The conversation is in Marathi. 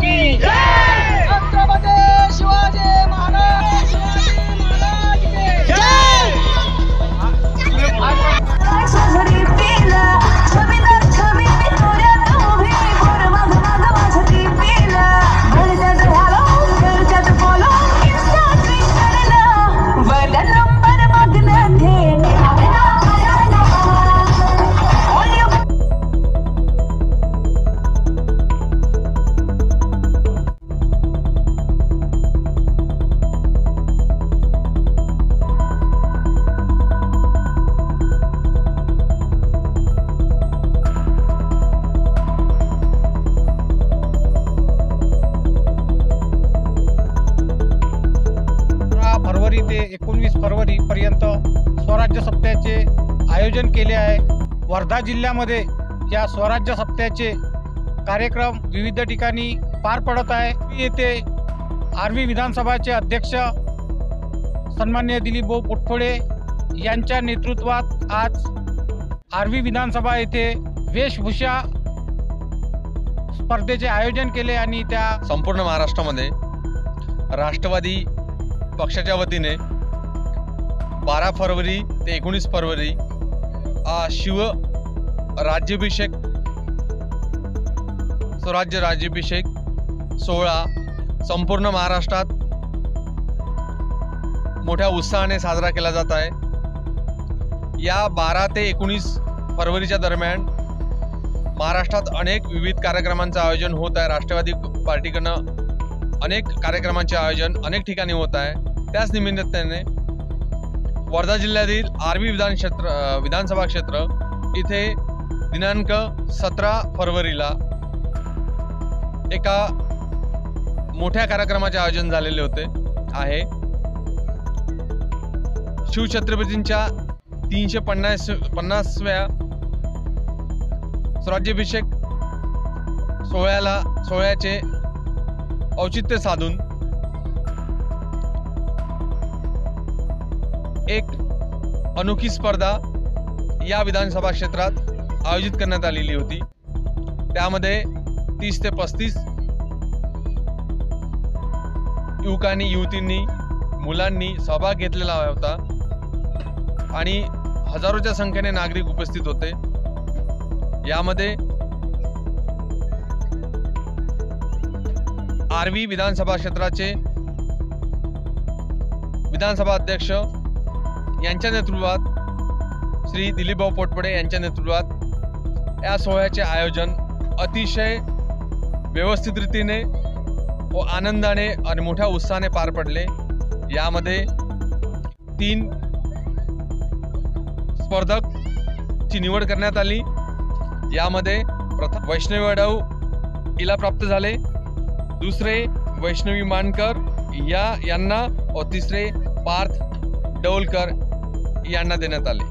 की जय। छत्रपती शिवाजी महाराज की जय। फरवरी ते 19 फरवरी पर्यंत स्वराज्य सप्त्याचे आयोजन केले आहे। वर्धा जिल्ह्यामध्ये या स्वराज्य सप्त्याचे कार्यक्रम विविध ठिकाणी पार पडत आहे। येथे आर्वी विधानसभाचे अध्यक्ष सन्माननीय दिलीप भाऊ पोटफळे यांच्या नेतृत्वात आज आर्वी विधानसभा येथे वेशभूषा स्पर्धेचे आयोजन केले आणि त्या संपूर्ण महाराष्ट्रामध्ये राष्ट्रवादी पक्षाच्या वतीने 12 फरवरी ते 19 फरवरी शिव राज्याभिषेक स्वराज्य राज्याभिषेक सोहळा संपूर्ण महाराष्ट्रात मोठ्या उत्साहाने साजरा केला जात आहे। या 12 ते 19 फरवरीच्या दरम्यान महाराष्ट्रात अनेक विविध कार्यक्रमांचं आयोजन होत आहे। राष्ट्रवादी पार्टीकडनं अनेक कार्यक्रमांचे आयोजन अनेक ठिकाणी होत आहे। त्याच निमित्ताने वर्धा जिल्ह्यातील आर्वी विधानसभा क्षेत्र इथे दिनांक 17 फरवरीला एका मोठ्या कार्यक्रमाचे आयोजन झालेले होते आहे। शिवछत्रपतींच्या 350व्या स्वराज्याभिषेक सोहळ्याचे औचित्य साधून एक अनोखी स्पर्धा या विधानसभा क्षेत्रात आयोजित करण्यात आलेली होती। त्यामध्ये 30 ते 35 युवकांनी युवतींनी मुलांनी सहभाग घेतलेला होता आणि हजारोच्या संख्येने नागरिक उपस्थित होते। यामध्ये आर्वी विधानसभा क्षेत्राचे विधानसभा अध्यक्ष यांच्या नेतृत्वात श्री दिलीप भाऊ पोटफळे यांच्या नेतृत्वात या सोहळ्याचे आयोजन अतिशय व्यवस्थित रीतीने व आनंदाने आणि मोठ्या उत्साहाने पार पडले। यामध्ये 3 स्पर्धकची निवड करण्यात आली। यामध्ये प्रथम वैष्णवी वडव हिला प्राप्त झाले, दुसरे वैष्णवी मानकर यांना व तिसरे पार्थ डौलकर यांना देण्यात आले।